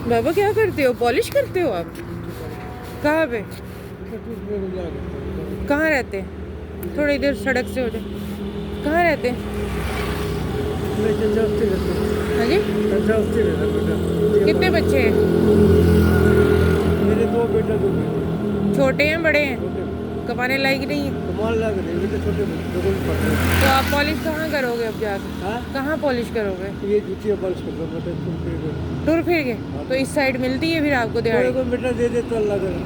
बाबा क्या करते हो, पॉलिश करते हो आप? कहाँ पे, कहाँ रहते हैं? थोड़ा इधर सड़क से हो जाए। कहाँ रहते हैं? हाँ जी, कितने बच्चे हैं? मेरे 2 बेटा 2 बेटे। छोटे हैं बड़े हैं? छोटे कमाने लायक नहीं है? कमाल लग रहे बेटे, छोटे बच्चे को भी पढ़ रहे हैं। तो आप पॉलिश कहाँ करोगे अब जाके? हाँ? कहाँ पॉलिश करोगे? ये जूतियाँ पॉलिश कर दो बेटा, तुम फिर कोई टूर फिर के? तो इस साइड मिलती है फिर आपको दिहाड़ी? कोई बेटा दे दे तो अल्लाह करे।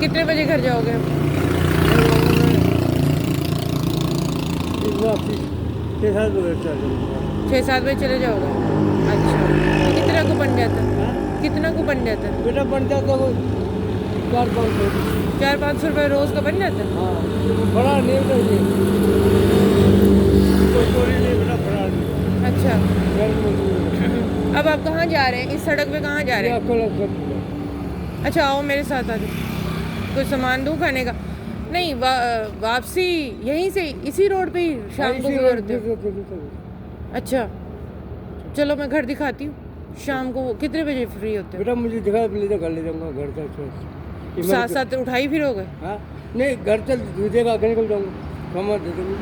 कितने बजे घर जाओगे अब? इस वापसी 6-7 बजे चल जाऊँगा। 6-7 बजे चले जाओगे? अच्छा, तो कितना को बन जाता है? हाँ? कितना को बन जाता है? बेटा बन जाता वो 4-5 सौ। 400-500 रुपये रोज़ का बन जाता है? हाँ, बड़ा नहीं बेटा ये। कोई चोरी नहीं बेटा, बड़ा नहीं। अच्छा, घर में अब आप कहाँ जा रहे हैं? इस सड़क पे कहाँ जा रहे हैं? आपको अच्छा आओ मेरे साथ आ जाओ, कुछ सामान दूँ खाने का? नहीं, वापसी यहीं से इसी रोड पे ही शाम को गुजरते हो? अच्छा, चलो मैं घर दिखाती हूँ। शाम को कितने बजे फ्री होते हो? बेटा मुझे दिखा ले जा, घर ले जाऊंगा घर तक। साथ साथ उठाई फिरोगे? हाँ नहीं, घर चल देगा, आगे निकल जाऊंगा, सामान दे दूंगा।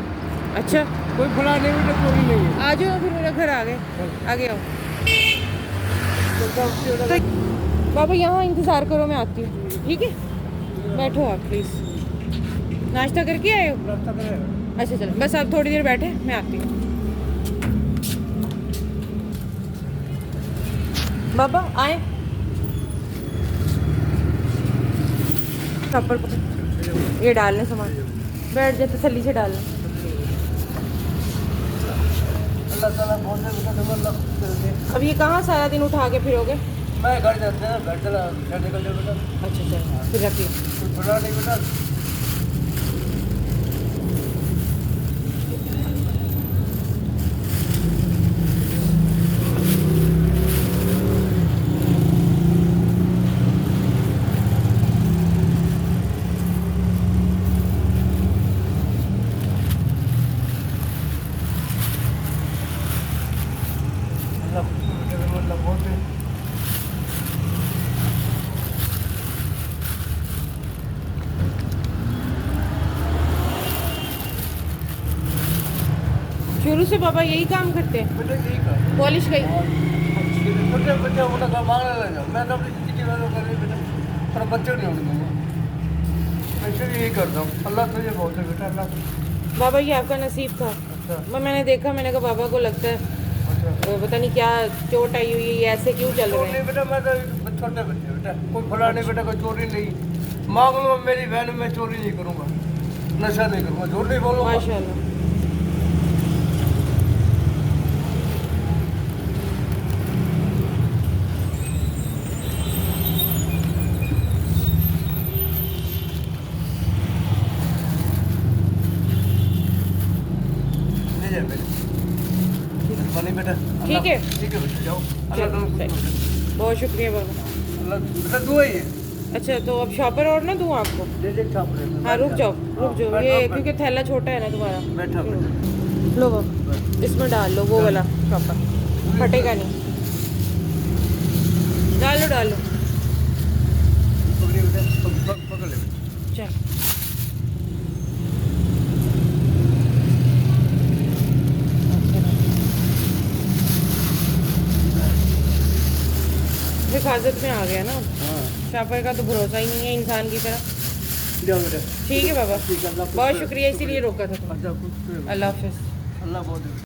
अच्छा, कोई फला नहीं बेटा, चोरी नहीं है। आ जाओ फिर मेरे घर आगे आओ। तो बाबा यहाँ इंतज़ार करो, मैं आती हूँ, ठीक है? बैठो आप प्लीज़। नाश्ता करके आए हो? रास्ता करेगा। अच्छा चलो, बस आप थोड़ी देर बैठे, मैं आती हूँ। बाबा आए, चप्पल पकड़, ये डालने सामान, बैठ जाए तसल्ली से डालना। अल्लाह ताला बहुत है बेटा, तुम अल्लाह खुश करे। अब ये कहाँ सारा दिन उठा के फिरोगे? मैं घर जाते हैं, घर चला घर निकल जाए बेटा। अच्छा चलो फिर रखिए। कोई फला नहीं बेटा। शुरू से पापा यही काम करते हैं, बेटा यही कर। पॉलिश का ही? छोटे बच्चे उन्हें घर मांगने लग जाओ, मैं तो अपनी जिंदगी में कर रही बेटा, पर बच्चे नहीं होने दूंगा। मैं इसलिए यही करता हूँ। अल्लाह तुझे बहुत है बेटा, अल्लाह। बाबा ये आपका नसीब था। अच्छा मैंने देखा, मैंने कहा बाबा को लगता है अच्छा। पता नहीं क्या चोट आई हुई है, ये ऐसे क्यों चल चोर रहे नहीं हैं। बेटा, मैं तो छोटे बच्चे बेटा, कोई फला नहीं बेटा, कोई चोरी नहीं। मांग लो मेरी बहन, मैं चोरी नहीं करूँगा, नशा नहीं करूँगा, झूठ नहीं बोलूँगा। माशाल्लाह। ले जाए बेटा, मेहरबानी बेटा। ठीक है। ठीक है बेटा, जाओ। अल्लाह चलो, तुम बेटा, बहुत शुक्रिया बाबा। अल्लाह बेटा दुआ ही है। अच्छा तो अब शॉपर और ना दूँ आपको? दे दे छाप रहे हैं। हाँ रुक जाओ ये क्योंकि थैला छोटा है ना तुम्हारा। बैठा बेटा। लो बाबा, इसमें डाल लो वो वाला शॉपर, फटेगा नहीं। डालो डालो, पकड़िए बेटा, पकड़ ले बेटा। चल। हिफाजत में आ गया ना। हाँ शॉपर का तो भरोसा ही नहीं है इंसान की तरह। जाओ बेटा। ठीक है बाबा, ठीक है, अल्लाह बहुत शुक्रिया, इसीलिए रोका था तुम्हें। अच्छा कुछ अल्लाह हाफिज़। अल्लाह बहुत है।